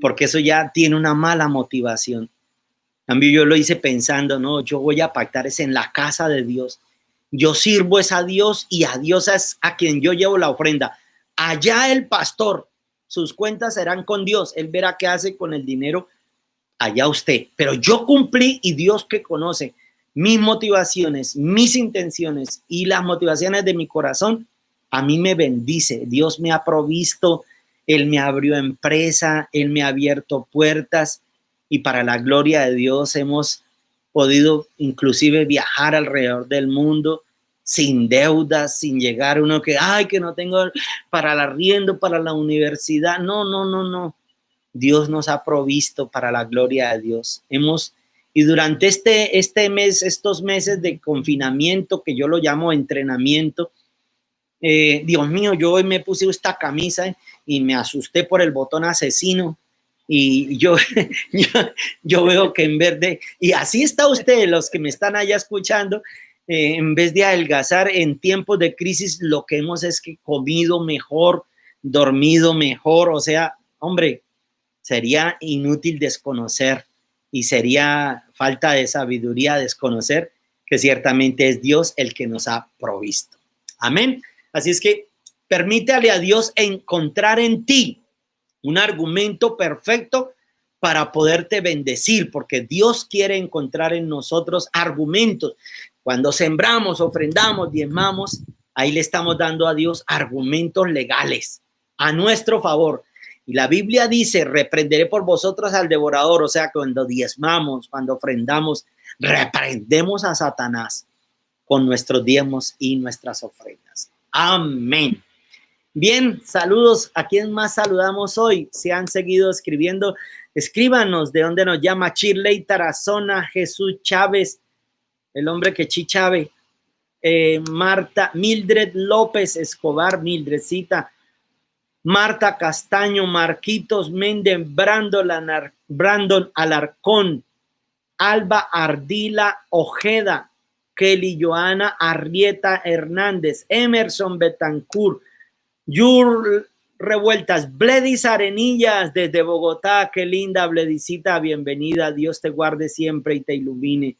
porque eso ya tiene una mala motivación. En cambio, yo lo hice pensando, no, yo voy a pactar es en la casa de Dios. Yo sirvo es a Dios y a Dios es a quien yo llevo la ofrenda. Allá el pastor, sus cuentas serán con Dios. Él verá qué hace con el dinero, allá usted. Pero yo cumplí y Dios que conoce mis motivaciones, mis intenciones y las motivaciones de mi corazón, a mí me bendice. Dios me ha provisto, Él me abrió empresa, Él me ha abierto puertas y para la gloria de Dios hemos podido inclusive viajar alrededor del mundo sin deudas, sin llegar uno que, ay, que no tengo para el arriendo, para la universidad. No, no, no, no. Dios nos ha provisto para la gloria de Dios. Y durante este mes, estos meses de confinamiento, que yo lo llamo entrenamiento, Dios mío, yo hoy me puse esta camisa y me asusté por el botón asesino. Y yo veo que en vez de, y así está usted, los que me están allá escuchando, en vez de adelgazar en tiempos de crisis, lo que hemos es que comido mejor, dormido mejor, o sea, hombre, sería inútil desconocer y sería falta de sabiduría desconocer que ciertamente es Dios el que nos ha provisto. Amén. Así es que permítale a Dios encontrar en ti un argumento perfecto para poderte bendecir, porque Dios quiere encontrar en nosotros argumentos. Cuando sembramos, ofrendamos, diezmamos, ahí le estamos dando a Dios argumentos legales a nuestro favor. Y la Biblia dice, reprenderé por vosotros al devorador. O sea, cuando diezmamos, cuando ofrendamos, reprendemos a Satanás con nuestros diezmos y nuestras ofrendas. Amén. Bien, saludos. ¿A quién más saludamos hoy? Se han seguido escribiendo. Escríbanos de dónde nos llama. Shirley Tarazona, Jesús Chávez, el hombre que chichave. Marta, Mildred López Escobar, Mildredcita. Marta Castaño, Marquitos Méndez, Brandon Alarcón, Alba Ardila Ojeda, Kelly Joana Arrieta Hernández, Emerson Betancourt, Yur Revueltas, Bledis Arenillas desde Bogotá, qué linda Bledisita, bienvenida, Dios te guarde siempre y te ilumine.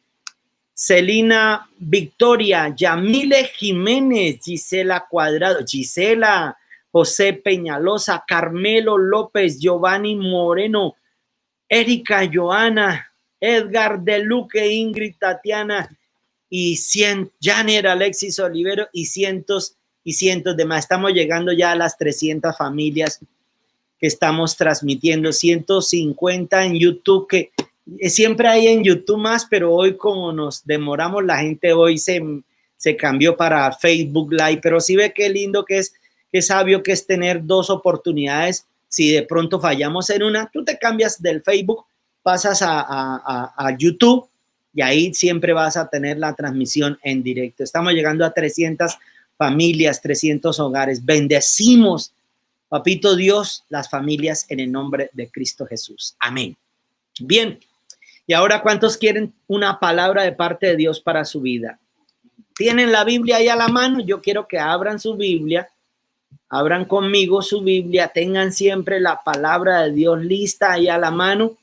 Celina Victoria, Yamile Jiménez, Gisela Cuadrado, Gisela, José Peñalosa, Carmelo López, Giovanni Moreno, Erika Joana, Edgar De Luque, Ingrid Tatiana y Janer Alexis Olivero y cientos de más. Estamos llegando ya a las 300 familias que estamos transmitiendo, 150 en YouTube, que siempre hay en YouTube más, pero hoy como nos demoramos, la gente hoy se cambió para Facebook Live, pero sí ve qué lindo que es, qué sabio que es tener dos oportunidades. Si de pronto fallamos en una, tú te cambias del Facebook, pasas a YouTube y ahí siempre vas a tener la transmisión en directo. Estamos llegando a 300 familias, 300 hogares. Bendecimos, papito Dios, las familias en el nombre de Cristo Jesús. Amén. Bien, y ahora, ¿cuántos quieren una palabra de parte de Dios para su vida? ¿Tienen la Biblia ahí a la mano? Yo quiero que abran su Biblia, abran conmigo su Biblia, tengan siempre la palabra de Dios lista ahí a la mano,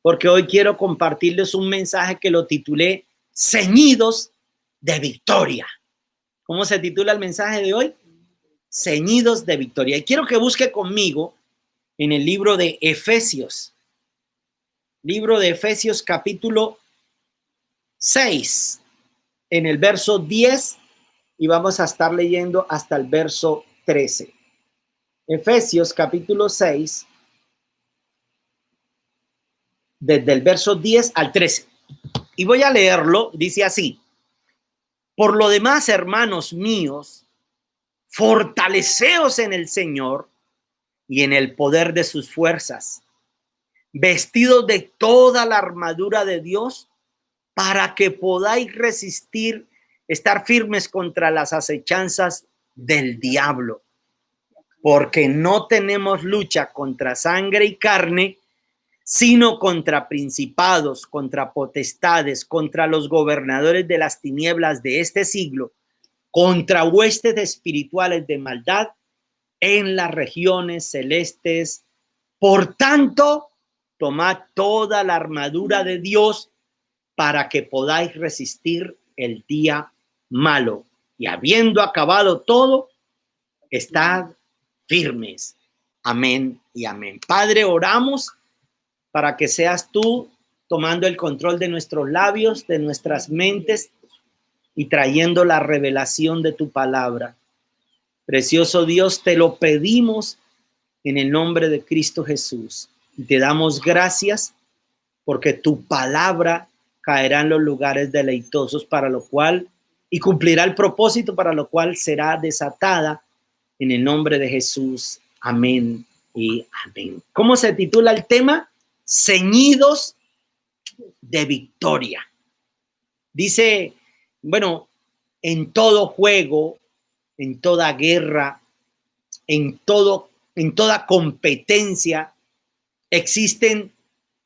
porque hoy quiero compartirles un mensaje que lo titulé Ceñidos de Victoria. ¿Cómo se titula el mensaje de hoy? Ceñidos de Victoria. Y quiero que busque conmigo en el libro de Efesios. Libro de Efesios capítulo 6, en el verso 10 y vamos a estar leyendo hasta el verso 13. Efesios capítulo 6, desde el verso 10 al 13. Y voy a leerlo, dice así. Por lo demás, hermanos míos, fortaleceos en el Señor y en el poder de sus fuerzas, vestidos de toda la armadura de Dios, para que podáis resistir, estar firmes contra las acechanzas del diablo. Porque no tenemos lucha contra sangre y carne, sino contra principados, contra potestades, contra los gobernadores de las tinieblas de este siglo, contra huestes espirituales de maldad en las regiones celestes. Por tanto, tomad toda la armadura de Dios para que podáis resistir el día malo. Y habiendo acabado todo, estad firmes. Amén y amén. Padre, oramos para que seas tú tomando el control de nuestros labios, de nuestras mentes y trayendo la revelación de tu palabra. Precioso Dios, te lo pedimos en el nombre de Cristo Jesús. Y te damos gracias porque tu palabra caerá en los lugares deleitosos para lo cual y cumplirá el propósito para lo cual será desatada en el nombre de Jesús. Amén y amén. ¿Cómo se titula el tema? Ceñidos de victoria. Dice, bueno, en todo juego, en toda guerra, en toda competencia, existen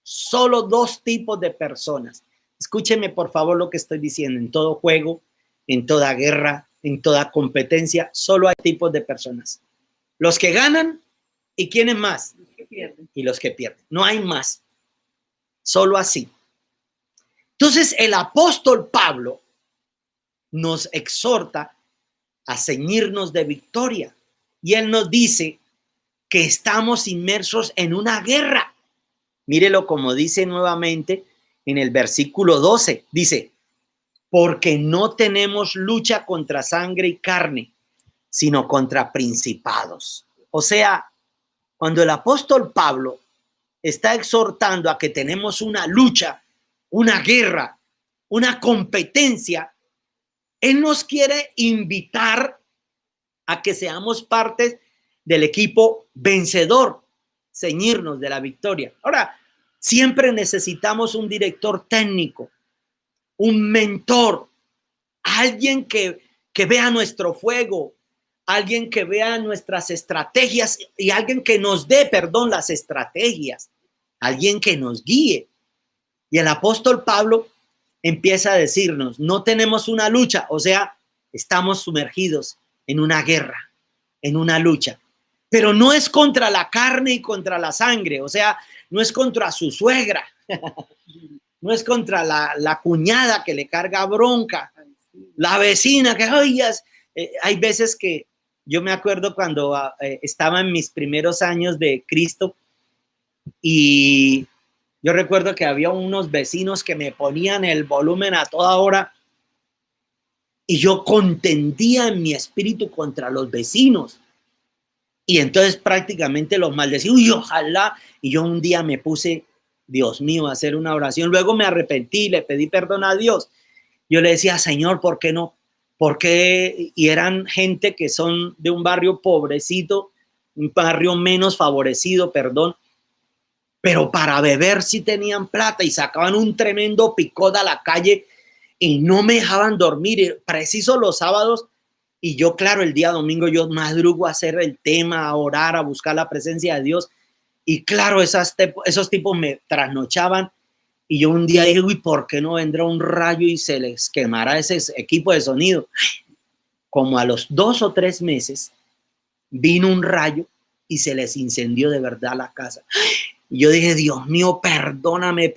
solo dos tipos de personas. Escúcheme por favor lo que estoy diciendo. En todo juego, en toda guerra, en toda competencia, solo hay tipos de personas. Los que ganan y ¿quiénes más? Los que pierden. Y los que pierden. No hay más. Solo así. Entonces el apóstol Pablo nos exhorta a ceñirnos de victoria. Y él nos dice que estamos inmersos en una guerra. Mírelo como dice nuevamente en el versículo 12. Dice, porque no tenemos lucha contra sangre y carne, sino contra principados. O sea, cuando el apóstol Pablo está exhortando a que tenemos una lucha, una guerra, una competencia, él nos quiere invitar a que seamos parte del equipo vencedor, ceñirnos de la victoria. Ahora, siempre necesitamos un director técnico, un mentor, alguien que vea nuestro fuego, alguien que vea nuestras estrategias y alguien que nos dé, las estrategias, alguien que nos guíe. Y el apóstol Pablo empieza a decirnos, no tenemos una lucha, o sea, estamos sumergidos en una guerra, en una lucha, pero no es contra la carne y contra la sangre, o sea, no es contra su suegra, no es contra la cuñada que le carga bronca, la vecina que, hay veces que yo me acuerdo cuando estaba en mis primeros años de Cristo y yo recuerdo que había unos vecinos que me ponían el volumen a toda hora y yo contendía en mi espíritu contra los vecinos. Y entonces prácticamente los maldecía. Uy, ojalá. Y yo un día me puse, Dios mío, a hacer una oración. Luego me arrepentí, le pedí perdón a Dios. Yo le decía, Señor, ¿por qué no? ¿Por qué? Y eran gente que son de un barrio pobrecito, un barrio menos favorecido, perdón. Pero para beber sí tenían plata y sacaban un tremendo picot a la calle y no me dejaban dormir, preciso los sábados. Y yo, claro, el día domingo yo madrugo a hacer el tema, a orar, a buscar la presencia de Dios. Y claro, esos tipos me trasnochaban. Y yo un día dije, uy, ¿por qué no vendrá un rayo y se les quemará ese equipo de sonido? Como a los 2 o 3 meses vino un rayo y se les incendió de verdad la casa. Y yo dije, Dios mío, perdóname,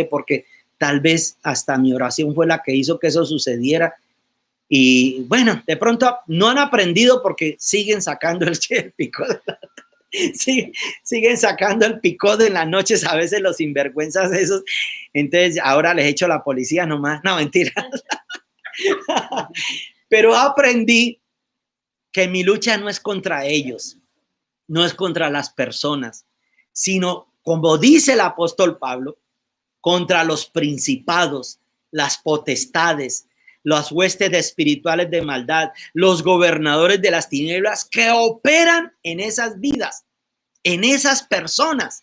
porque tal vez hasta mi oración fue la que hizo que eso sucediera. Y bueno, de pronto no han aprendido porque siguen sacando el picot. Siguen sacando el picot en las noches, a veces los sinvergüenzas esos. Entonces ahora les echo la policía nomás. No, mentira. Pero aprendí que mi lucha no es contra ellos, no es contra las personas, sino, como dice el apóstol Pablo, contra los principados, las potestades, las huestes espirituales de maldad, los gobernadores de las tinieblas que operan en esas vidas, en esas personas.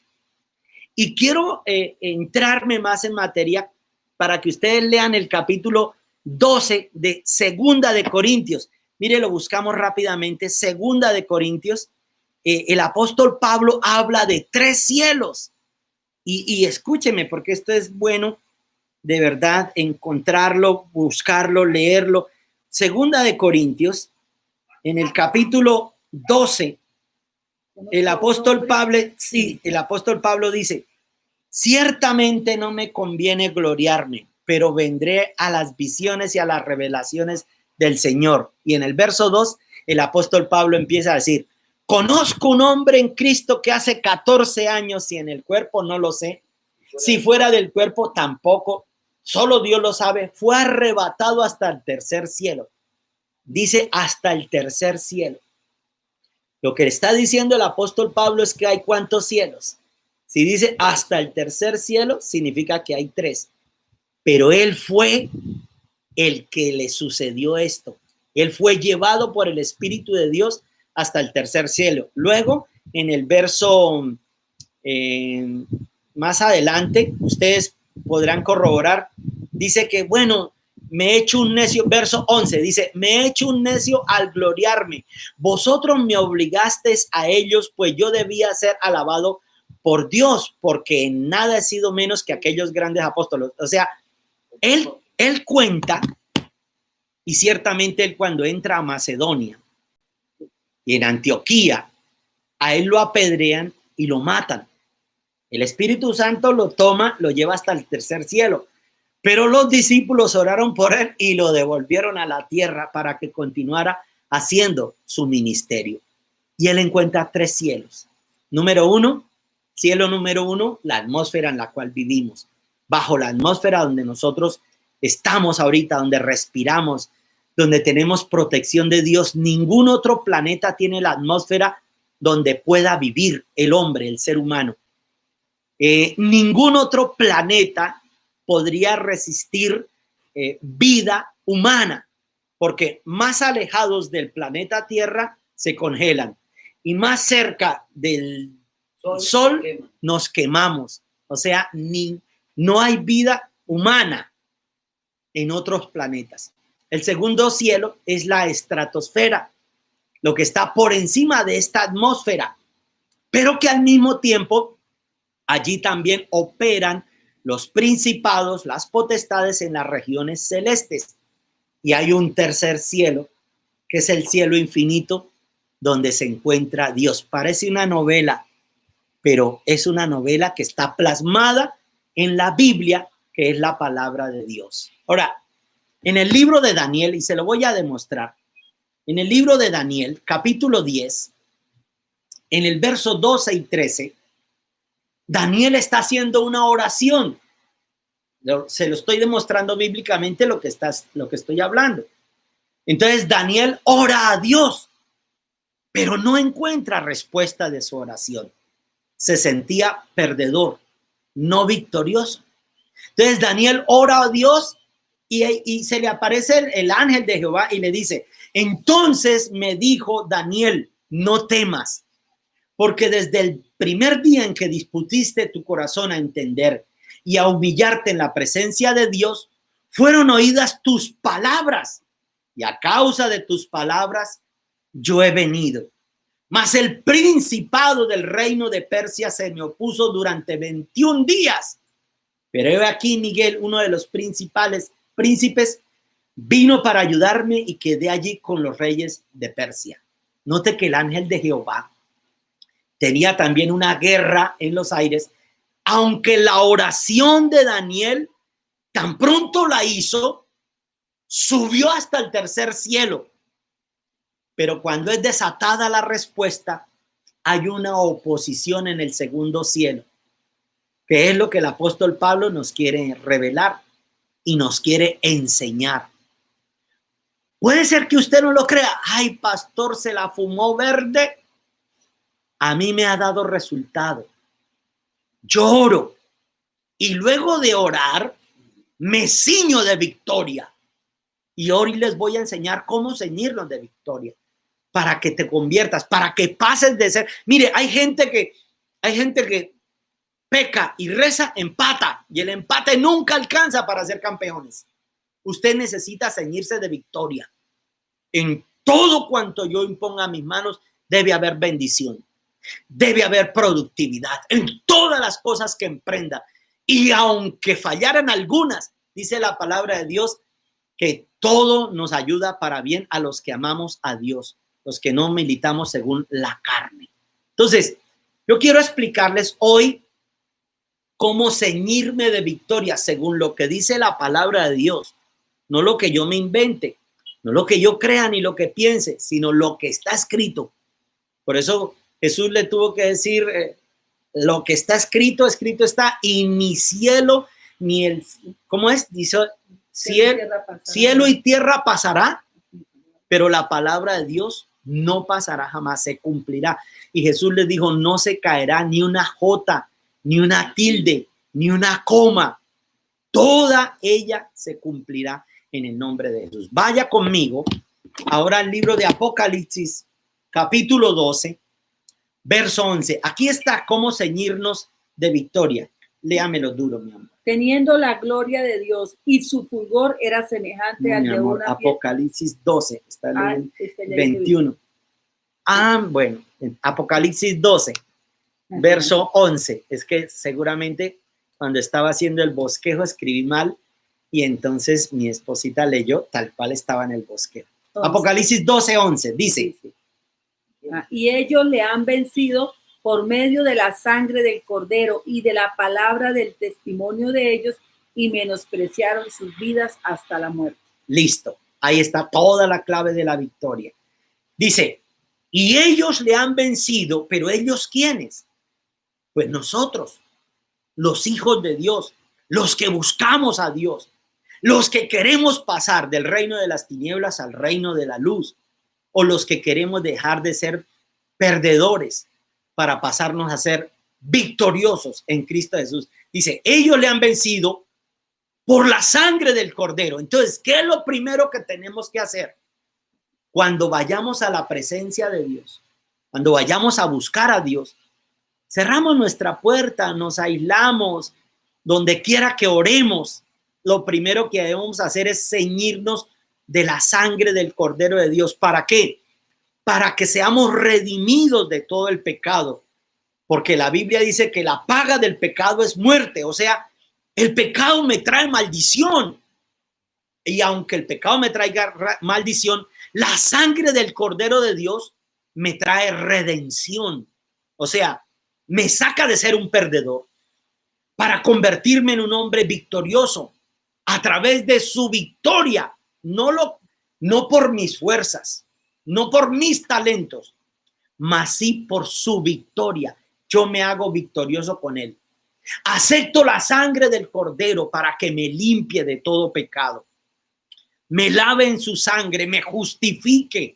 Y quiero entrarme más en materia para que ustedes lean el capítulo 12 de Segunda de Corintios. Mire, lo buscamos rápidamente. Segunda de Corintios. El apóstol Pablo habla de 3 cielos. Y escúcheme, porque esto es bueno de verdad encontrarlo, buscarlo, leerlo. Segunda de Corintios, en el capítulo 12, El apóstol Pablo dice, ciertamente no me conviene gloriarme, pero vendré a las visiones y a las revelaciones del Señor. Y en el verso 2, el apóstol Pablo empieza a decir, conozco un hombre en Cristo que hace 14 años, si en el cuerpo no lo sé, si fuera del cuerpo tampoco, solo Dios lo sabe, fue arrebatado hasta el tercer cielo. Dice hasta el tercer cielo. Lo que está diciendo el apóstol Pablo es que hay ¿cuántos cielos? Si dice hasta el tercer cielo, significa que hay 3. Pero él fue el que le sucedió esto. Él fue llevado por el Espíritu de Dios hasta el tercer cielo. Luego, en el verso más adelante, ustedes podrán corroborar, dice que, bueno, me he hecho un necio, verso 11, dice, me he hecho un necio al gloriarme. Vosotros me obligasteis a ellos, pues yo debía ser alabado por Dios, porque en nada he sido menos que aquellos grandes apóstoles. O sea, él cuenta, y ciertamente él cuando entra a Macedonia y en Antioquía, a él lo apedrean y lo matan. El Espíritu Santo lo toma, lo lleva hasta el tercer cielo. Pero los discípulos oraron por él y lo devolvieron a la tierra para que continuara haciendo su ministerio. Y él encuentra 3 cielos. Número 1, cielo número 1, la atmósfera en la cual vivimos. Bajo la atmósfera donde nosotros estamos ahorita, donde respiramos, donde tenemos protección de Dios. Ningún otro planeta tiene la atmósfera donde pueda vivir el hombre, el ser humano. Ningún otro planeta podría resistir vida humana, porque más alejados del planeta Tierra se congelan y más cerca del sol nos quemamos. O sea, no hay vida humana en otros planetas. El segundo cielo es la estratosfera, lo que está por encima de esta atmósfera, pero que al mismo tiempo allí también operan los principados, las potestades en las regiones celestes. Y hay un tercer cielo, que es el cielo infinito, donde se encuentra Dios. Parece una novela, pero es una novela que está plasmada en la Biblia, que es la palabra de Dios. Ahora, en el libro de Daniel, y se lo voy a demostrar, en el libro de Daniel, capítulo 10, en el verso 12 y 13, Daniel está haciendo una oración. Se lo estoy demostrando bíblicamente lo que estoy hablando. Entonces Daniel ora a Dios, pero no encuentra respuesta de su oración. Se sentía perdedor, no victorioso. Entonces Daniel ora a Dios y se le aparece el ángel de Jehová y le dice, entonces me dijo Daniel, no temas, porque desde el primer día en que dispusiste tu corazón a entender y a humillarte en la presencia de Dios, fueron oídas tus palabras, y a causa de tus palabras yo he venido. Mas el principado del reino de Persia se me opuso durante 21 días. Pero he aquí Miguel, uno de los principales príncipes, vino para ayudarme y quedé allí con los reyes de Persia. Note que el ángel de Jehová tenía también una guerra en los aires, aunque la oración de Daniel tan pronto la hizo, subió hasta el tercer cielo. Pero cuando es desatada la respuesta, hay una oposición en el segundo cielo, que es lo que el apóstol Pablo nos quiere revelar y nos quiere enseñar. Puede ser que usted no lo crea. Ay, pastor, se la fumó verde. A mí me ha dado resultado. Yo oro y luego de orar me ciño de victoria. Y hoy les voy a enseñar cómo ceñirnos de victoria para que te conviertas, para que pases de ser. Mire, hay gente que peca y reza, empata, y el empate nunca alcanza para ser campeones. Usted necesita ceñirse de victoria. En todo cuanto yo imponga mis manos debe haber bendición. Debe haber productividad en todas las cosas que emprenda. Y aunque fallaran algunas, dice la palabra de Dios que todo nos ayuda para bien a los que amamos a Dios, los que no militamos según la carne. Entonces, yo quiero explicarles hoy cómo ceñirme de victoria según lo que dice la palabra de Dios, no lo que yo me invente, no lo que yo crea ni lo que piense, sino lo que está escrito. Por eso Jesús le tuvo que decir, lo que está escrito, escrito está, y ni cielo, ni el, ¿cómo es? Dice, cielo y tierra pasará, pero la palabra de Dios no pasará jamás, se cumplirá. Y Jesús les dijo, no se caerá ni una jota, ni una tilde, ni una coma. Toda ella se cumplirá en el nombre de Jesús. Vaya conmigo ahora al libro de Apocalipsis, capítulo 12, verso 11. Aquí está cómo ceñirnos de victoria. Léamelo duro, mi amor. Teniendo la gloria de Dios y su fulgor era semejante al de una Apocalipsis 12, está en 21. Bueno, en Apocalipsis 12, verso 11. Es que seguramente cuando estaba haciendo el bosquejo escribí mal y entonces mi esposita leyó tal cual estaba en el bosquejo. Apocalipsis 12, 11, dice. Y ellos le han vencido por medio de la sangre del Cordero y de la palabra del testimonio de ellos, y menospreciaron sus vidas hasta la muerte. Listo, ahí está toda la clave de la victoria. Dice, y ellos le han vencido, pero ¿ellos quiénes? Pues nosotros, los hijos de Dios, los que buscamos a Dios, los que queremos pasar del reino de las tinieblas al reino de la luz, o los que queremos dejar de ser perdedores para pasarnos a ser victoriosos en Cristo Jesús. Dice, ellos le han vencido por la sangre del Cordero. Entonces, ¿qué es lo primero que tenemos que hacer? Cuando vayamos a la presencia de Dios, cuando vayamos a buscar a Dios, cerramos nuestra puerta, nos aislamos, donde quiera que oremos, lo primero que debemos hacer es ceñirnos de la sangre del Cordero de Dios. ¿Para qué? Para que seamos redimidos de todo el pecado, porque la Biblia dice que la paga del pecado es muerte, o sea, el pecado me trae maldición, y aunque el pecado me traiga maldición, la sangre del Cordero de Dios me trae redención, o sea, me saca de ser un perdedor para convertirme en un hombre victorioso a través de su victoria, no por mis fuerzas, no por mis talentos, mas sí por su victoria. Yo me hago victorioso con él. Acepto la sangre del Cordero para que me limpie de todo pecado, me lave en su sangre, me justifique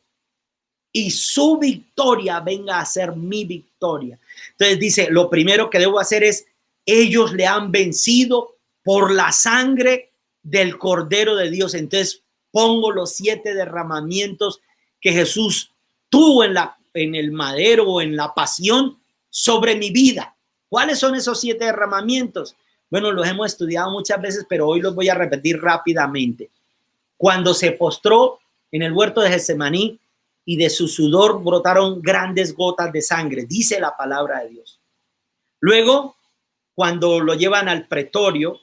y su victoria venga a ser mi victoria. Entonces dice, lo primero que debo hacer es, ellos le han vencido por la sangre del Cordero de Dios. Entonces pongo los 7 derramamientos que Jesús tuvo en el madero o en la pasión sobre mi vida. ¿Cuáles son esos 7 derramamientos? Bueno, los hemos estudiado muchas veces, pero hoy los voy a repetir rápidamente. Cuando se postró en el huerto de Getsemaní y de su sudor brotaron grandes gotas de sangre, dice la palabra de Dios. Luego, cuando lo llevan al pretorio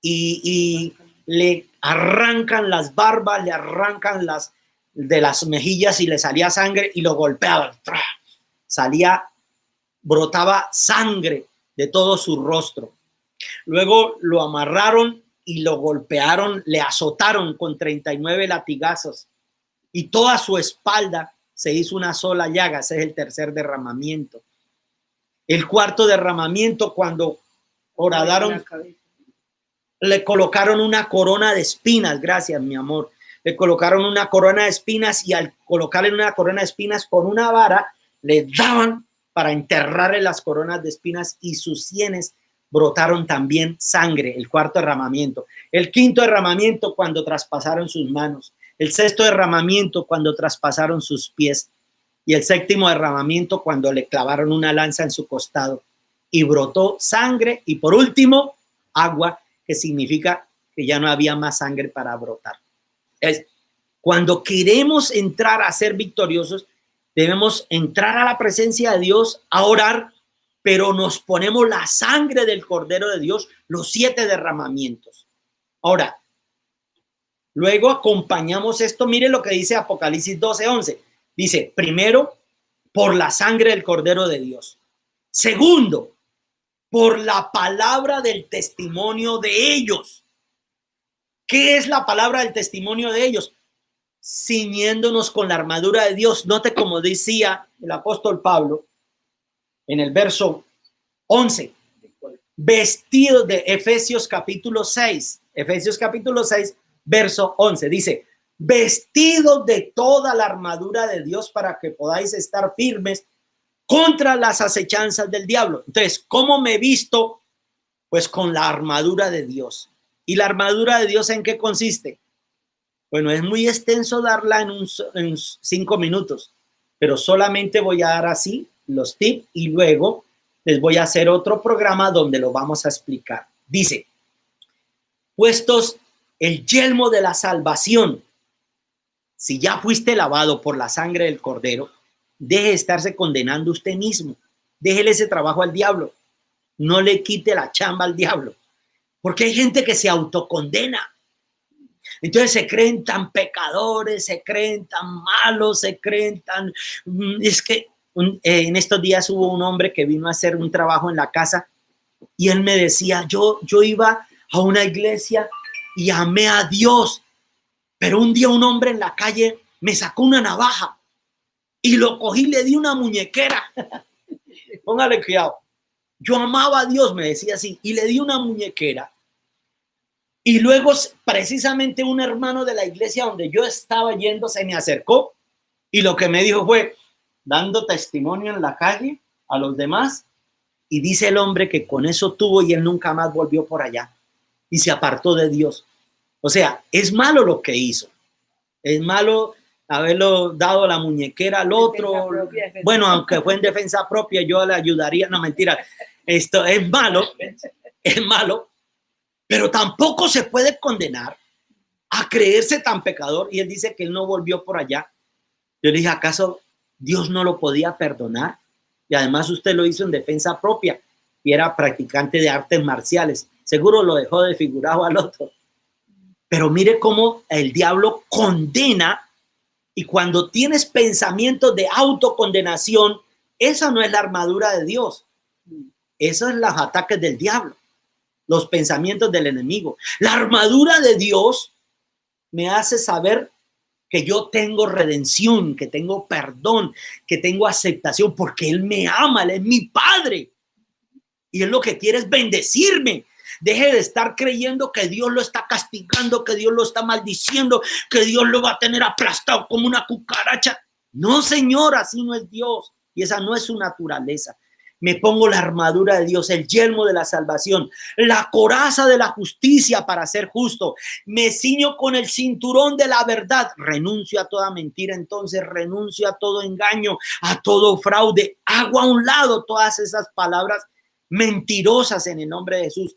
y le arrancan las barbas, le arrancan de las mejillas y le salía sangre y lo golpeaban. Brotaba sangre de todo su rostro. Luego lo amarraron y lo golpearon, le azotaron con 39 latigazos y toda su espalda se hizo una sola llaga. Ese es el tercer derramamiento. El cuarto derramamiento, cuando horadaron, le colocaron una corona de espinas. Gracias, mi amor. Le colocaron una corona de espinas y al colocarle una corona de espinas con una vara, le daban para enterrarle las coronas de espinas y sus sienes brotaron también sangre. El cuarto derramamiento. El quinto derramamiento, cuando traspasaron sus manos. El sexto derramamiento, cuando traspasaron sus pies. Y el séptimo derramamiento, cuando le clavaron una lanza en su costado y brotó sangre. Y por último, agua, que significa que ya no había más sangre para brotar. Cuando queremos entrar a ser victoriosos, debemos entrar a la presencia de Dios, a orar, pero nos ponemos la sangre del Cordero de Dios, los 7 derramamientos. Ahora, luego acompañamos esto. Mire lo que dice Apocalipsis 12:11. Dice, primero, por la sangre del Cordero de Dios. Segundo, por la palabra del testimonio de ellos. ¿Qué es la palabra del testimonio de ellos? Ciñéndonos con la armadura de Dios. Note como decía el apóstol Pablo en el verso 11, vestidos de Efesios capítulo 6, verso 11, dice, vestidos de toda la armadura de Dios para que podáis estar firmes contra las acechanzas del diablo. Entonces, ¿cómo me he visto? Pues con la armadura de Dios. ¿Y la armadura de Dios en qué consiste? Bueno, es muy extenso darla en 5 minutos, pero solamente voy a dar así los tips y luego les voy a hacer otro programa donde lo vamos a explicar. Dice, puestos el yelmo de la salvación. Si ya fuiste lavado por la sangre del Cordero, deje de estarse condenando usted mismo. Déjele ese trabajo al diablo. No le quite la chamba al diablo. Porque hay gente que se autocondena. Entonces se creen tan pecadores, se creen tan malos, se creen tan... Es que en estos días hubo un hombre que vino a hacer un trabajo en la casa y él me decía, yo iba a una iglesia y amé a Dios, pero un día un hombre en la calle me sacó una navaja y lo cogí y le di una muñequera. Póngale cuidado. Yo amaba a Dios, me decía así, y le di una muñequera. Y luego precisamente un hermano de la iglesia donde yo estaba yendo se me acercó y lo que me dijo fue, dando testimonio en la calle a los demás, y dice el hombre que con eso tuvo y él nunca más volvió por allá y se apartó de Dios. O sea, es malo lo que hizo. Es malo haberlo dado la muñequera al otro. Bueno, aunque fue en defensa propia, yo le ayudaría. No, mentira. Esto es malo, pero tampoco se puede condenar a creerse tan pecador. Y él dice que él no volvió por allá. Yo le dije, ¿acaso Dios no lo podía perdonar? Y además usted lo hizo en defensa propia y era practicante de artes marciales. Seguro lo dejó desfigurado al otro. Pero mire cómo el diablo condena, y cuando tienes pensamientos de autocondenación, esa no es la armadura de Dios. Esos son los ataques del diablo, los pensamientos del enemigo. La armadura de Dios me hace saber que yo tengo redención, que tengo perdón, que tengo aceptación, porque Él me ama, Él es mi Padre. Y Él lo que quiere es bendecirme. Deje de estar creyendo que Dios lo está castigando, que Dios lo está maldiciendo, que Dios lo va a tener aplastado como una cucaracha. No, Señor, así no es Dios. Y esa no es su naturaleza. Me pongo la armadura de Dios, el yelmo de la salvación, la coraza de la justicia para ser justo. Me ciño con el cinturón de la verdad. Renuncio a toda mentira, entonces renuncio a todo engaño, a todo fraude. Hago a un lado todas esas palabras mentirosas en el nombre de Jesús.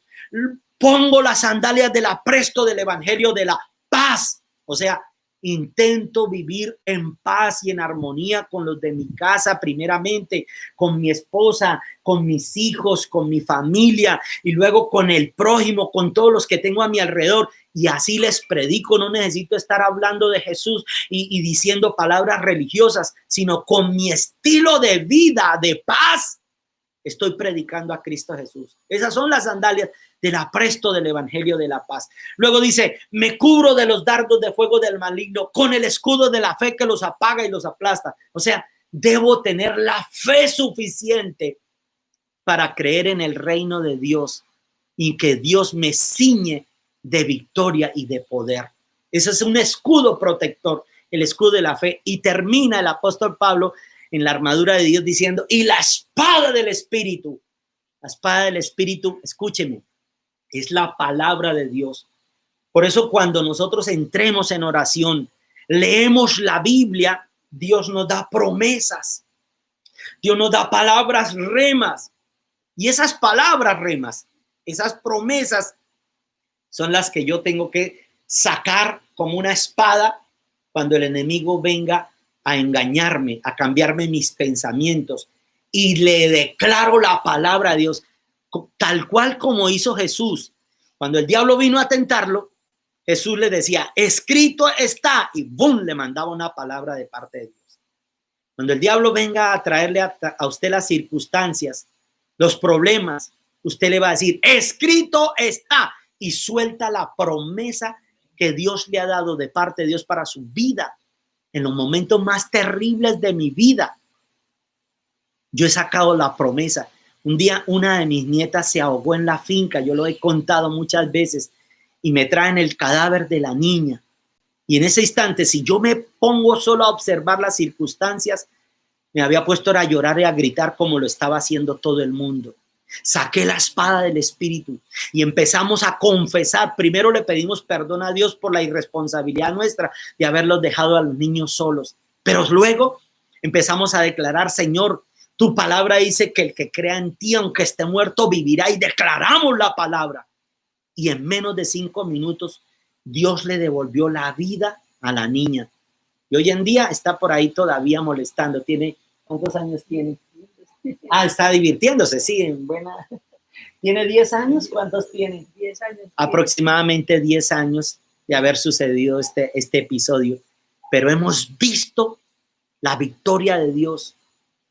Pongo las sandalias del apresto del evangelio de la paz. O sea, intento vivir en paz y en armonía con los de mi casa, primeramente, con mi esposa, con mis hijos, con mi familia y luego con el prójimo, con todos los que tengo a mi alrededor. Y así les predico. No necesito estar hablando de Jesús y diciendo palabras religiosas, sino con mi estilo de vida de paz. Estoy predicando a Cristo Jesús. Esas son las sandalias del apresto del evangelio de la paz. Luego dice, me cubro de los dardos de fuego del maligno con el escudo de la fe que los apaga y los aplasta. O sea, debo tener la fe suficiente para creer en el reino de Dios y que Dios me ciñe de victoria y de poder. Ese es un escudo protector, el escudo de la fe. Y termina el apóstol Pablo en la armadura de Dios diciendo, y la espada del Espíritu. La espada del Espíritu, escúcheme, es la palabra de Dios. Por eso cuando nosotros entremos en oración, leemos la Biblia, Dios nos da promesas. Dios nos da palabras remas. Y esas palabras remas, esas promesas, son las que yo tengo que sacar como una espada cuando el enemigo venga a engañarme, a cambiarme mis pensamientos, y le declaro la palabra de Dios, tal cual como hizo Jesús. Cuando el diablo vino a tentarlo, Jesús le decía, escrito está, y ¡bum!, le mandaba una palabra de parte de Dios. Cuando el diablo venga a traerle a usted las circunstancias, los problemas, usted le va a decir, escrito está, y suelta la promesa que Dios le ha dado de parte de Dios para su vida. En los momentos más terribles de mi vida, yo he sacado la promesa. Un día una de mis nietas se ahogó en la finca, yo lo he contado muchas veces, y me traen el cadáver de la niña. Y en ese instante, si yo me pongo solo a observar las circunstancias, me había puesto a llorar y a gritar como lo estaba haciendo todo el mundo. Saqué la espada del Espíritu y empezamos a confesar. Primero le pedimos perdón a Dios por la irresponsabilidad nuestra de haberlos dejado a los niños solos. Pero luego empezamos a declarar, Señor, tu palabra dice que el que crea en ti, aunque esté muerto, vivirá, y declaramos la palabra. Y en menos de 5 minutos, Dios le devolvió la vida a la niña. Y hoy en día está por ahí todavía molestando. ¿Cuántos años tiene? Está divirtiéndose, sí, en buena. ¿Tiene 10 años? ¿Cuántos tiene? 10 años. Aproximadamente 10 años de haber sucedido este episodio. Pero hemos visto la victoria de Dios,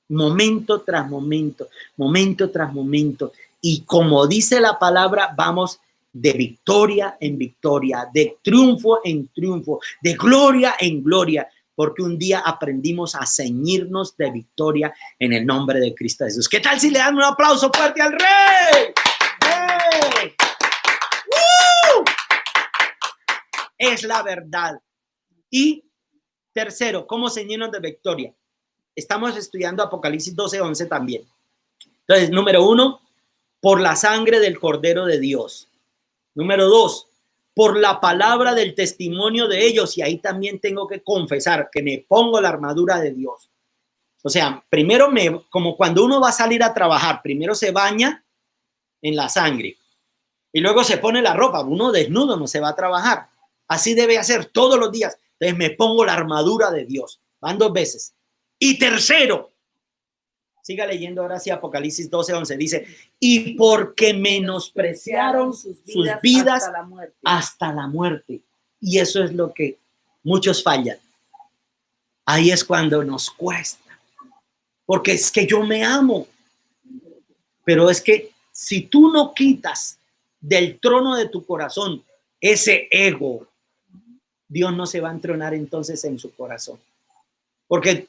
momento tras momento, momento tras momento. Y como dice la palabra, vamos de victoria en victoria, de triunfo en triunfo, de gloria en gloria, porque un día aprendimos a ceñirnos de victoria en el nombre de Cristo Jesús. ¿Qué tal si le dan un aplauso fuerte al Rey? ¡Hey! Es la verdad. Y tercero, ¿cómo ceñirnos de victoria? Estamos estudiando Apocalipsis 12:11 también. Entonces, número 1, por la sangre del Cordero de Dios. Número 2, por la palabra del testimonio de ellos. Y ahí también tengo que confesar que me pongo la armadura de Dios. O sea, primero como cuando uno va a salir a trabajar, primero se baña en la sangre y luego se pone la ropa. Uno desnudo no se va a trabajar. Así debe hacer todos los días. Entonces me pongo la armadura de Dios. Van 2 veces. Y tercero, siga leyendo ahora sí Apocalipsis 12:11. Dice, y porque menospreciaron sus vidas hasta la muerte. Y eso es lo que muchos fallan. Ahí es cuando nos cuesta. Porque es que yo me amo. Pero es que si tú no quitas del trono de tu corazón ese ego, Dios no se va a entronar entonces en su corazón. Porque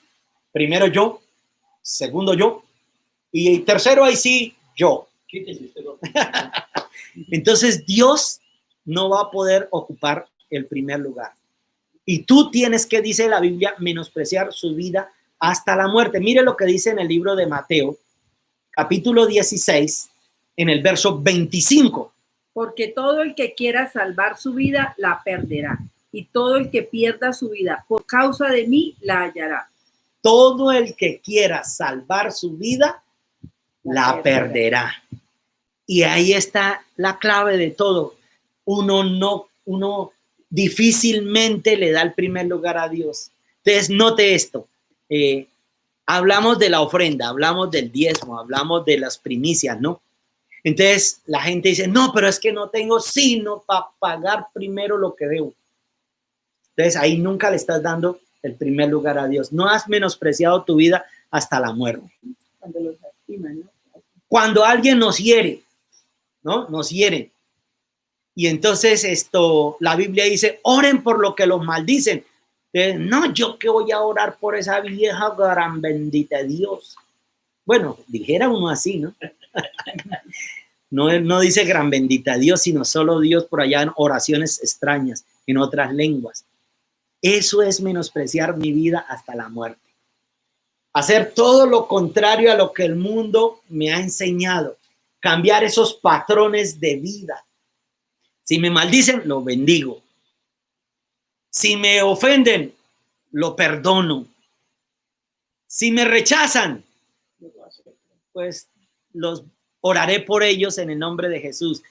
primero yo, segundo yo, y tercero ahí sí yo. Entonces Dios no va a poder ocupar el primer lugar. Y tú tienes que, dice la Biblia, menospreciar su vida hasta la muerte. Mire lo que dice en el libro de Mateo, capítulo 16, en el verso 25. Porque todo el que quiera salvar su vida, la perderá. Y todo el que pierda su vida por causa de mí, la hallará. Todo el que quiera salvar su vida, la perderá. Y ahí está la clave de todo. Uno difícilmente le da el primer lugar a Dios. Entonces, note esto. Hablamos de la ofrenda, hablamos del diezmo, hablamos de las primicias, ¿no? Entonces, la gente dice, no, pero es que no tengo sino para pagar primero lo que debo. Entonces, ahí nunca le estás dando el primer lugar a Dios. No has menospreciado tu vida hasta la muerte. Cuando los lastiman, ¿no? Cuando alguien nos hiere, ¿no? Nos hiere. Y entonces la Biblia dice, oren por lo que los maldicen. Entonces, no, yo que voy a orar por esa vieja gran bendita Dios. Bueno, dijera uno así, ¿no? No dice gran bendita Dios, sino solo Dios por allá en oraciones extrañas, en otras lenguas. Eso es menospreciar mi vida hasta la muerte. Hacer todo lo contrario a lo que el mundo me ha enseñado. Cambiar esos patrones de vida. Si me maldicen, lo bendigo. Si me ofenden, lo perdono. Si me rechazan, pues los oraré por ellos en el nombre de Jesús.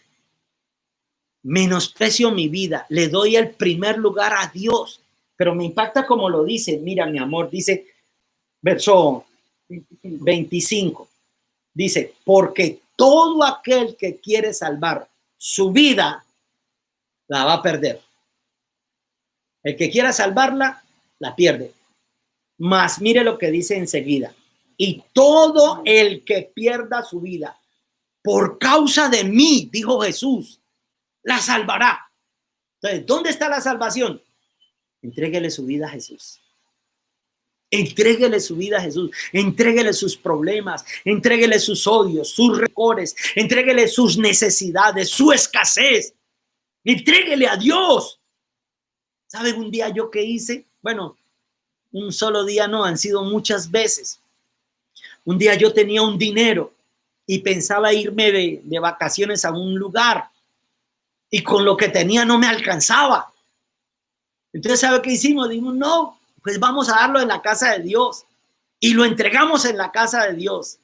Menosprecio mi vida, le doy el primer lugar a Dios. Pero me impacta como lo dice. Mira, mi amor, dice, verso 25. Dice, porque todo aquel que quiere salvar su vida, la va a perder. El que quiera salvarla, la pierde. Mas mire lo que dice enseguida. Y todo el que pierda su vida por causa de mí, dijo Jesús, la salvará. Entonces, ¿dónde está la salvación? Entréguele su vida a Jesús. Entréguele su vida a Jesús. Entréguele sus problemas. Entréguele sus odios, sus rencores. Entréguele sus necesidades, su escasez. Entréguele a Dios. ¿Sabe un día yo qué hice? Bueno, un solo día no, han sido muchas veces. Un día yo tenía un dinero y pensaba irme de vacaciones a un lugar y con lo que tenía no me alcanzaba. Entonces, ¿sabe qué hicimos? Dijimos, no, pues vamos a darlo en la casa de Dios y lo entregamos en la casa de Dios.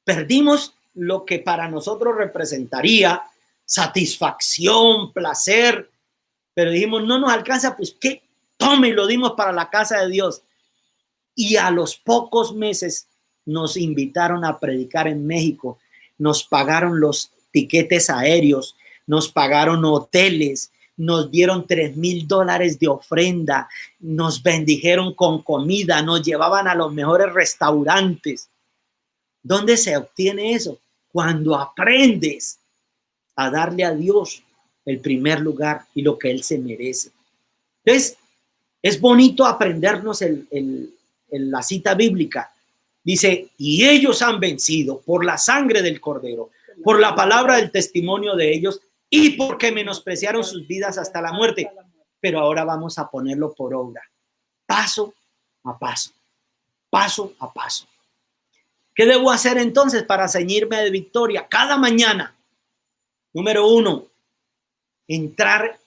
Perdimos lo que para nosotros representaría satisfacción, placer, pero dijimos, no nos alcanza, pues ¿qué? Tome, y lo dimos para la casa de Dios. Y a los pocos meses nos invitaron a predicar en México, nos pagaron los tiquetes aéreos, nos pagaron hoteles, nos dieron $3,000 de ofrenda, nos bendijeron con comida, nos llevaban a los mejores restaurantes. ¿Dónde se obtiene eso? Cuando aprendes a darle a Dios el primer lugar y lo que Él se merece. Entonces, es bonito aprendernos la cita bíblica. Dice, y ellos han vencido por la sangre del Cordero, por la palabra del testimonio de ellos y porque menospreciaron sus vidas hasta la muerte. Pero ahora vamos a ponerlo por obra, paso a paso, paso a paso. ¿Qué debo hacer entonces para ceñirme de victoria? Cada mañana, número 1, entrar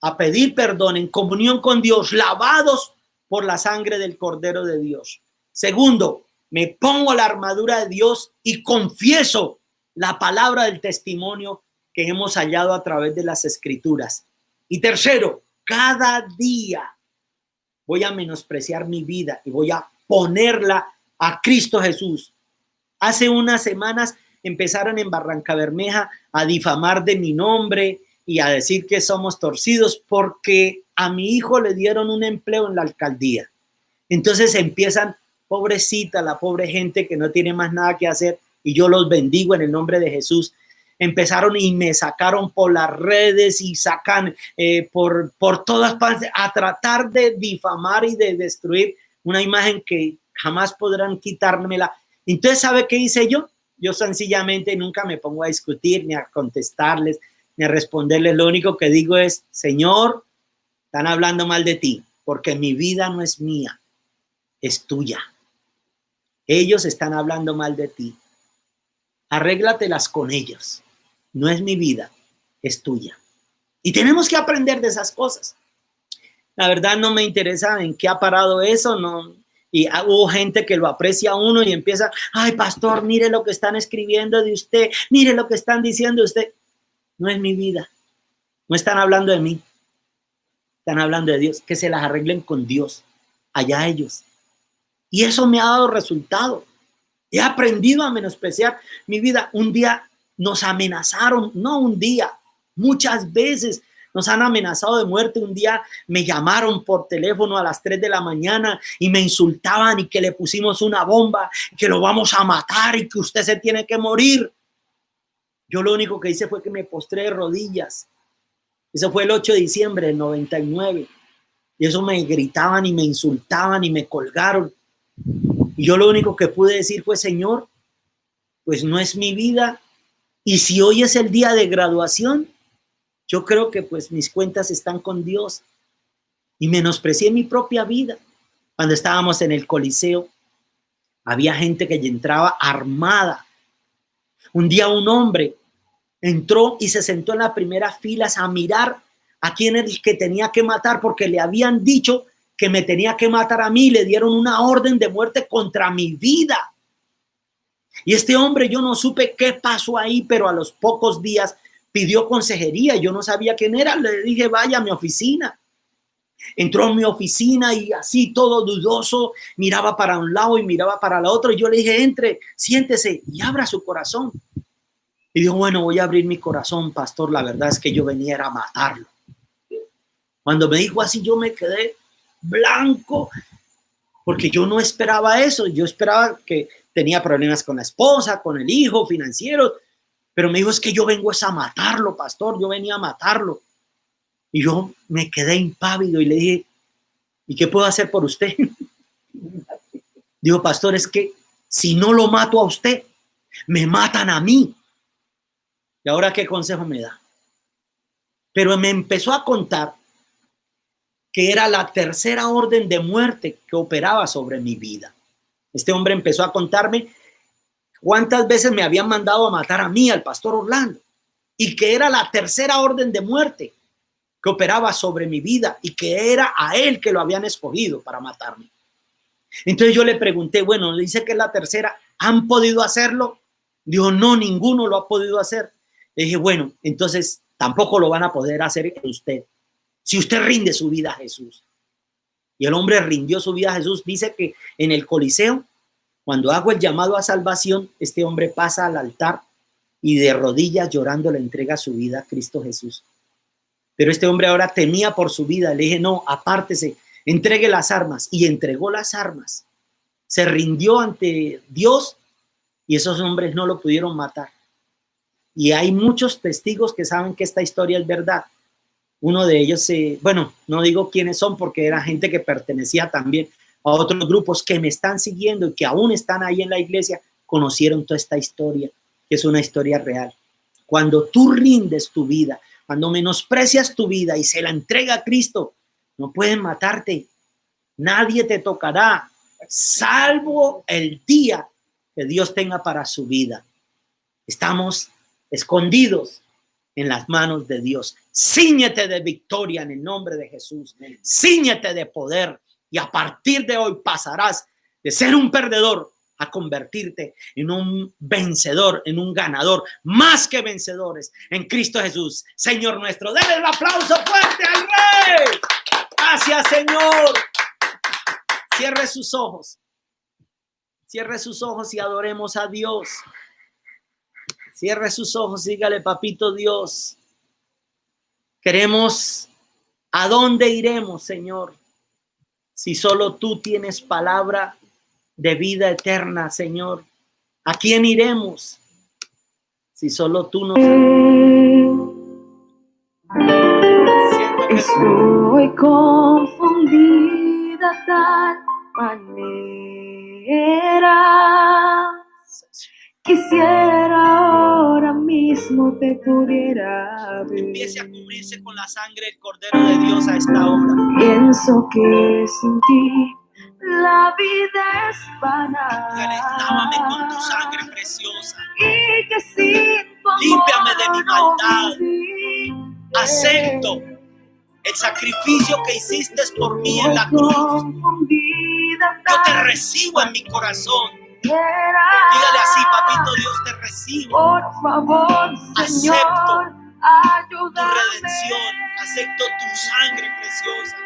a pedir perdón en comunión con Dios, lavados por la sangre del Cordero de Dios. Segundo, me pongo la armadura de Dios y confieso la palabra del testimonio que hemos hallado a través de las Escrituras. Y tercero, cada día voy a menospreciar mi vida y voy a ponerla a Cristo Jesús. Hace unas semanas empezaron en Barrancabermeja a difamar de mi nombre y a decir que somos torcidos porque a mi hijo le dieron un empleo en la alcaldía. Entonces empiezan, pobrecita, la pobre gente que no tiene más nada que hacer, y yo los bendigo en el nombre de Jesús. Empezaron y me sacaron por las redes y sacan por todas partes a tratar de difamar y de destruir una imagen que jamás podrán quitármela. Entonces, ¿sabe qué hice yo? Yo sencillamente nunca me pongo a discutir ni a contestarles ni a responderles. Lo único que digo es, Señor, están hablando mal de ti porque mi vida no es mía, es tuya. Ellos están hablando mal de ti. Arréglatelas con ellos. No es mi vida, es tuya. Y tenemos que aprender de esas cosas. La verdad no me interesa en qué ha parado eso, no. Y hubo gente que lo aprecia a uno y empieza, ay, pastor, mire lo que están escribiendo de usted, mire lo que están diciendo de usted. No es mi vida. No están hablando de mí. Están hablando de Dios. Que se las arreglen con Dios. Allá ellos. Y eso me ha dado resultado. He aprendido a menospreciar mi vida. Un día nos amenazaron, no un día, muchas veces nos han amenazado de muerte. Un día me llamaron por teléfono a las 3 de la mañana y me insultaban y que le pusimos una bomba, que lo vamos a matar y que usted se tiene que morir. Yo lo único que hice fue que me postré de rodillas. Eso fue el 8 de diciembre del 99. Y eso me gritaban y me insultaban y me colgaron. Y yo lo único que pude decir fue, Señor, pues no es mi vida. Y si hoy es el día de graduación, yo creo que pues mis cuentas están con Dios. Y menosprecié mi propia vida. Cuando estábamos en el Coliseo, había gente que entraba armada. Un día un hombre entró y se sentó en las primeras filas a mirar a quién es el que tenía que matar, porque le habían dicho que me tenía que matar a mí. Le dieron una orden de muerte contra mi vida. Y este hombre, yo no supe qué pasó ahí, pero a los pocos días pidió consejería. Yo no sabía quién era. Le dije, vaya a mi oficina. Entró en mi oficina y así todo dudoso, miraba para un lado y miraba para el otro. Y yo le dije, entre, siéntese y abra su corazón. Y dijo, bueno, voy a abrir mi corazón, pastor. La verdad es que yo venía a matarlo. Cuando me dijo así, yo me quedé blanco. porque yo no esperaba eso. Yo esperaba que tenía problemas con la esposa, con el hijo, financieros, pero me dijo, es que yo vengo es a matarlo, pastor, yo venía a matarlo. Y yo me quedé impávido y le dije, ¿y qué puedo hacer por usted? Digo, pastor, es que si no lo mato a usted, me matan a mí. ¿Y ahora qué consejo me da? Pero me empezó a contar que era la tercera orden de muerte que operaba sobre mi vida. Este hombre empezó a contarme cuántas veces me habían mandado a matar a mí, al pastor Orlando, y que era la tercera orden de muerte que operaba sobre mi vida y que era a él que lo habían escogido para matarme. Entonces yo le pregunté, bueno, le dice que es la tercera, ¿han podido hacerlo? Dijo, no, ninguno lo ha podido hacer. Le dije, bueno, entonces tampoco lo van a poder hacer usted, si usted rinde su vida a Jesús. Y el hombre rindió su vida a Jesús. Dice que en el Coliseo, cuando hago el llamado a salvación, este hombre pasa al altar y de rodillas llorando le entrega su vida a Cristo Jesús. Pero este hombre ahora temía por su vida. Le dije, no, apártese, entregue las armas. Y entregó las armas. Se rindió ante Dios y esos hombres no lo pudieron matar. Y hay muchos testigos que saben que esta historia es verdad. Uno de ellos, bueno, no digo quiénes son porque era gente que pertenecía también a otros grupos que me están siguiendo y que aún están ahí en la iglesia, conocieron toda esta historia, que es una historia real. Cuando tú rindes tu vida, cuando menosprecias tu vida y se la entrega a Cristo, no pueden matarte. Nadie te tocará, salvo el día que Dios tenga para su vida. Estamos escondidos en las manos de Dios. Cíñete de victoria en el nombre de Jesús. Cíñete de poder y a partir de hoy pasarás de ser un perdedor a convertirte en un vencedor, en un ganador, más que vencedores en Cristo Jesús, Señor nuestro. Denle el aplauso fuerte al Rey. Gracias, Señor. Cierre sus ojos. Cierre sus ojos y adoremos a Dios. Cierre sus ojos, dígale, papito Dios, queremos, ¿a dónde iremos, Señor? Si solo tú tienes palabra de vida eterna, Señor. ¿A quién iremos? Si solo tú nos... Estoy confundida tal manera. Quisiera ahora mismo te pudiera ver. Empiece a cubrirse con la sangre del Cordero de Dios a esta hora. Pienso que sin ti la vida es vana. Dígale, lávame con tu sangre preciosa. Y que sin tu amor límpiame de mi maldad. no viviré. Acepto el sacrificio que hiciste por mí en la cruz. Yo te recibo en mi corazón. Dígale así, papito Dios, te recibo. Por favor, Señor, acepto ayúdame. tu redención, acepto tu sangre preciosa.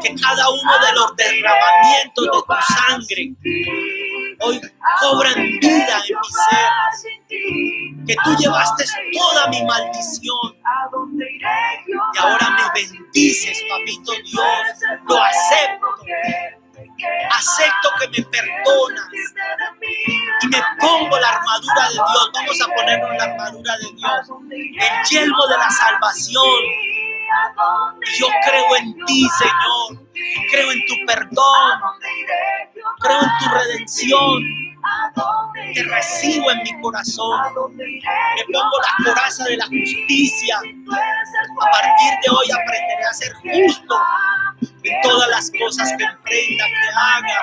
Que cada uno de los derramamientos de tu sangre hoy cobran vida en mi ser. Que tú llevaste toda mi maldición y ahora me bendices, papito Dios. Lo acepto. Acepto que me perdonas y me pongo la armadura de Dios. Vamos a ponernos la armadura de Dios, el yelmo de la salvación. Y yo creo en ti, Señor. Creo en tu perdón. Creo en tu redención. Te recibo en mi corazón. Me pongo la coraza de la justicia. A partir de hoy aprenderé a ser justo en todas las cosas que emprenda, que haga.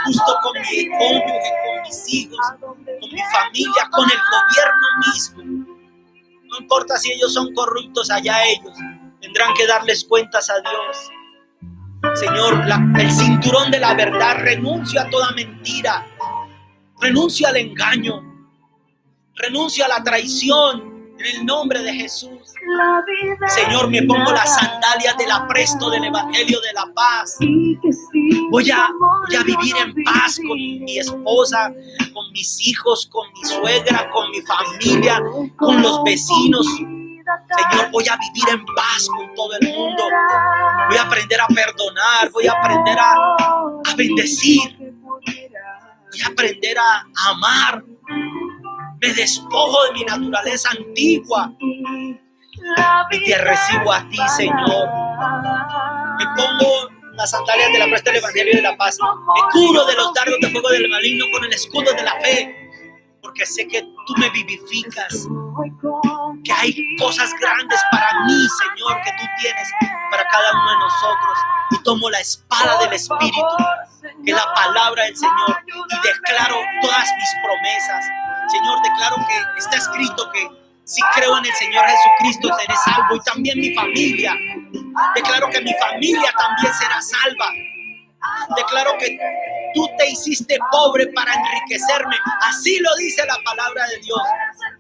Justo con mi cónyuge, con mis hijos, con mi familia, con el gobierno mismo. No importa si ellos son corruptos, allá ellos tendrán que darles cuentas a Dios. Señor, el cinturón de la verdad, renuncio a toda mentira, renuncio al engaño, renuncio a la traición en el nombre de Jesús. Señor, me pongo las sandalias del apresto del Evangelio de la paz. Voy a vivir en paz con mi esposa, con mis hijos, con mi suegra, con mi familia, con los vecinos. Señor, voy a vivir en paz con todo el mundo. Voy a aprender a perdonar, voy a aprender a bendecir, voy a aprender a amar. Me despojo de mi naturaleza antigua y te recibo a ti, Señor. Me pongo las sandalias de la presta del Evangelio de la paz. Me cubro de los dardos de fuego del maligno con el escudo de la fe, porque sé que tú me vivificas, que hay cosas grandes para mí, Señor, que tú tienes para cada uno de nosotros. Y tomo la espada del Espíritu, que es la palabra del Señor, y declaro todas mis promesas. Señor, declaro que está escrito que si creo en el Señor Jesucristo seré salvo, y también mi familia. Declaro que mi familia también será salva. Declaro que tú te hiciste pobre para enriquecerme. Así lo dice la palabra de Dios.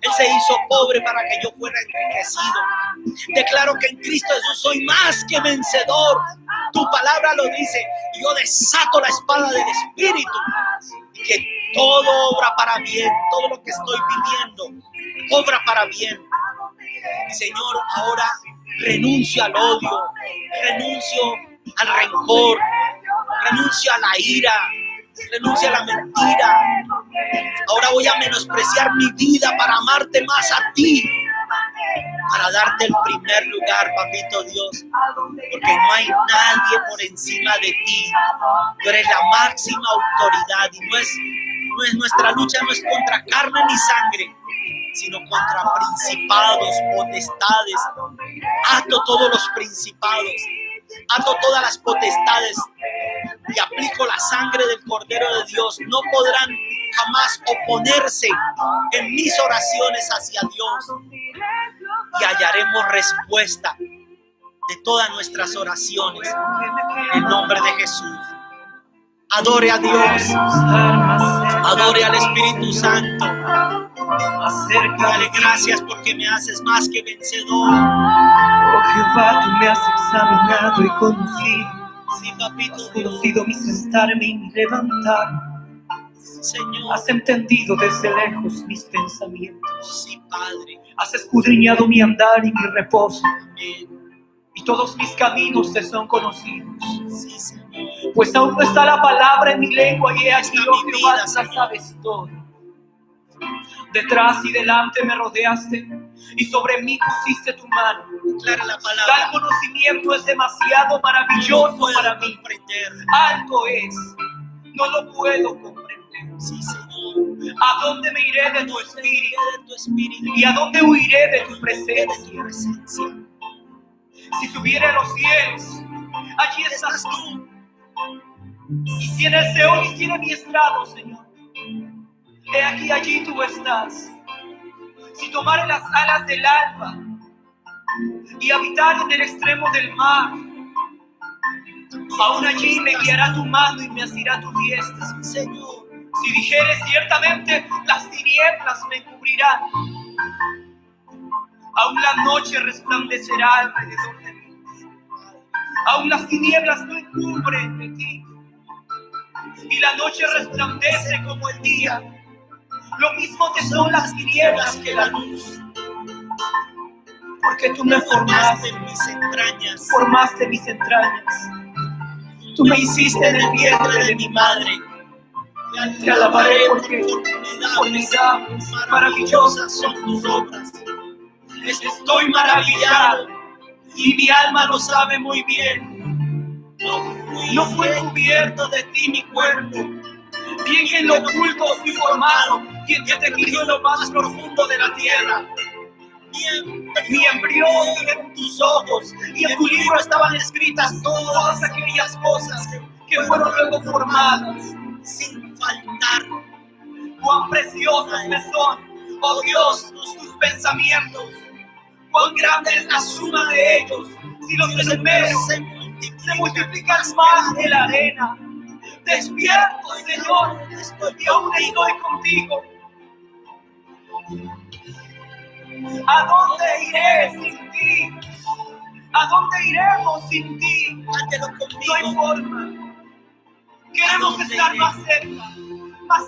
Él se hizo pobre para que yo fuera enriquecido. Declaro que en Cristo Jesús soy más que vencedor. Tu palabra lo dice. Y yo desato la espada del Espíritu. Y que todo obra para bien. Todo lo que estoy viviendo obra para bien. Y Señor, ahora renuncio al odio. Renuncio al rencor. Renuncio a la ira, renuncio a la mentira. Ahora voy a menospreciar mi vida para amarte más a ti, para darte el primer lugar, papito Dios, porque no hay nadie por encima de ti. Tú eres la máxima autoridad y no es nuestra lucha, no es contra carne ni sangre, sino contra principados, potestades. Ato todos los principados, ato todas las potestades y aplico la sangre del Cordero de Dios. No podrán jamás oponerse en mis oraciones hacia Dios, y hallaremos respuesta de todas nuestras oraciones en nombre de Jesús. Adore a Dios, adore al Espíritu Santo. Dale gracias porque me haces más que vencedor. Oh Jehová, tú me has examinado y conocido. Sí, papito Has Dios. conocido mi sentarme y mi levantar. Señor. Has entendido desde lejos mis pensamientos. Sí, Padre. Has escudriñado mi andar y mi reposo. Amén. Y todos mis caminos te son conocidos. Sí, Señor. Pues aún no está la palabra en mi lengua y he aquí, Está oh mi Jehová, vida, tú la Señor. sabes todo. Detrás y delante me rodeaste y sobre mí pusiste tu mano. Declara la Tal palabra. conocimiento es demasiado maravilloso No puedo para mí. comprender. Alto es, no lo puedo comprender. Sí, Señor. ¿A dónde me iré de tu espíritu? Iré de tu espíritu ¿Y a dónde huiré de tu de presencia? tu presencia. Si subiera a los cielos, allí estás tú. Y si en el Seol hiciera mi estrado, Señor, he aquí, allí tú estás. Si tomare las alas del alba y habitar en el extremo del mar, aún allí me guiará tu mano y me asirá tu diestra. Señor. Si dijere ciertamente, las tinieblas me cubrirán, aún la noche resplandecerá alrededor de mí. Aún las tinieblas no encubren de ti, y la noche resplandece como el día. Lo mismo te son las tinieblas que la luz, porque tú me Formaste formaste, en mis entrañas. formaste mis entrañas. Tú me hiciste en el vientre de mi madre. Te alabaré porque formidables, maravillosas son tus obras. Estoy maravillado y mi alma lo sabe muy bien. No fue cubierto de ti mi cuerpo, bien que en lo oculto fui formado, quien te tejió en lo más profundo de la tierra. Mi embrión en tus ojos, y en tu libro estaban escritas todas aquellas cosas que fueron luego formadas, sin faltar. Cuán preciosos me son, oh Dios, tus pensamientos. Cuán grande es la suma de ellos. Si los esmero, se multiplican más que la arena. Despierto, Señor, y aún estoy contigo. ¿A dónde iré sin ti? ¿A dónde iremos sin ti? No hay forma. Queremos estar más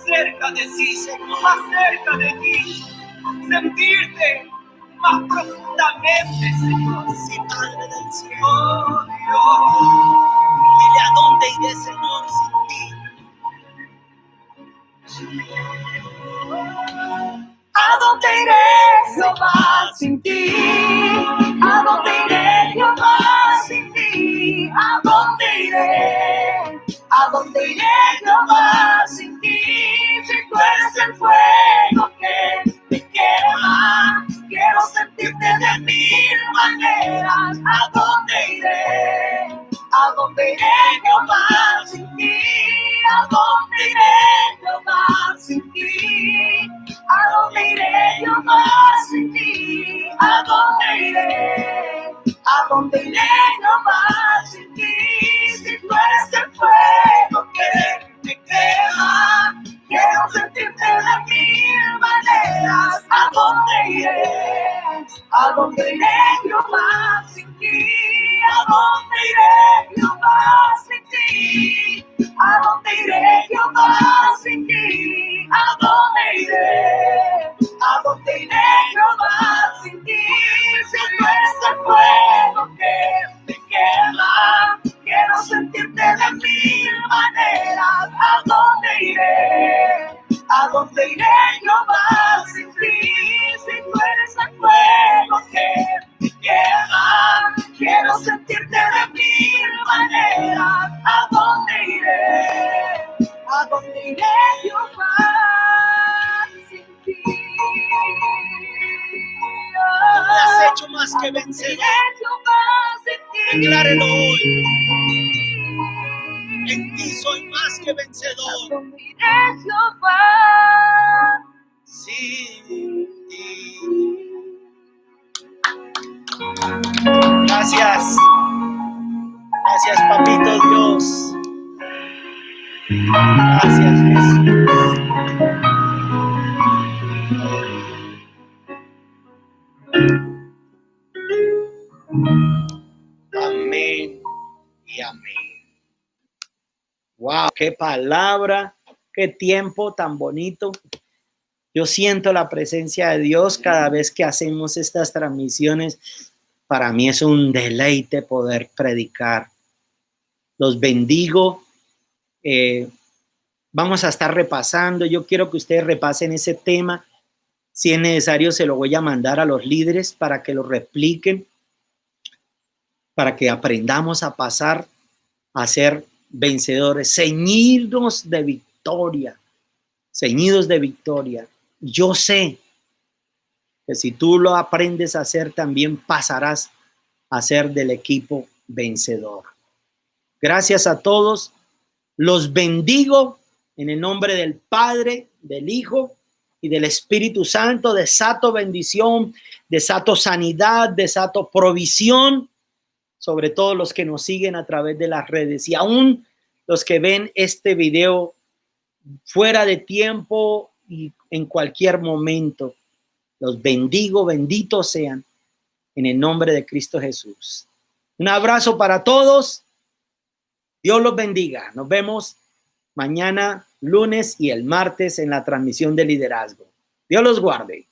cerca de ti, más cerca de ti. Sentirte más profundamente, Señor. Sí, Padre del cielo. Oh, Dios. Dile a dónde iré, Señor, sin ti. ¿A dónde iré, Jehová, sin ti? ¿A dónde iré, Jehová, sin ti? ¿A dónde iré? ¿A dónde iré, Jehová, sin ti? Si tú eres el fuego que me quema, quiero sentirte de mil maneras. ¿A dónde iré? ¿A dónde iré, Jehová, sin ti? ¿A dónde iré, Jehová, sin ti? ¿A dónde iré, Jehová, sin ti? ¿A dónde iré? ¿A dónde iré, Jehová, sin ti? Si tú eres el fuego que me quema, quiero sentirte de mil maneras. ¿A dónde iré? ¿A dónde iré, Jehová, sin ti? ¿A dónde iré, Jehová, sin ti? ¿A dónde iré, Jehová, sin ti? ¿A dónde iré? ¿A dónde iré, Jehová, sin ti? Si tú eres el fuego que me quema, quiero sentirte de mil maneras. ¿A dónde iré? ¿A dónde iré, Jehová, sin ti? Si tú eres el fuego que me quema, quiero sentirte de mil maneras. ¿A dónde iré? ¿A dónde iré, Jehová, sin ti? No me has hecho más que vencedor. Declárelo hoy. En ti soy más que vencedor. ¿Dónde iré, Jehová? Sin ti. Gracias. Gracias, papito Dios. Gracias, Jesús. Amén y amén. Wow, qué palabra, qué tiempo tan bonito. Yo siento la presencia de Dios cada vez que hacemos estas transmisiones. Para mí es un deleite poder predicar. Los bendigo. Vamos a estar repasando. Yo quiero que ustedes repasen ese tema. Si es necesario, se lo voy a mandar a los líderes para que lo repliquen, para que aprendamos a pasar a ser vencedores, ceñidos de victoria, ceñidos de victoria. Yo sé que si tú lo aprendes a hacer, también pasarás a ser del equipo vencedor. Gracias a todos. Los bendigo en el nombre del Padre, del Hijo y del Espíritu Santo. Desato bendición, desato sanidad, desato provisión sobre todos los que nos siguen a través de las redes y aún los que ven este video fuera de tiempo y en cualquier momento. Los bendigo, benditos sean en el nombre de Cristo Jesús. Un abrazo para todos. Dios los bendiga. Nos vemos mañana, lunes y el martes en la transmisión de liderazgo. Dios los guarde.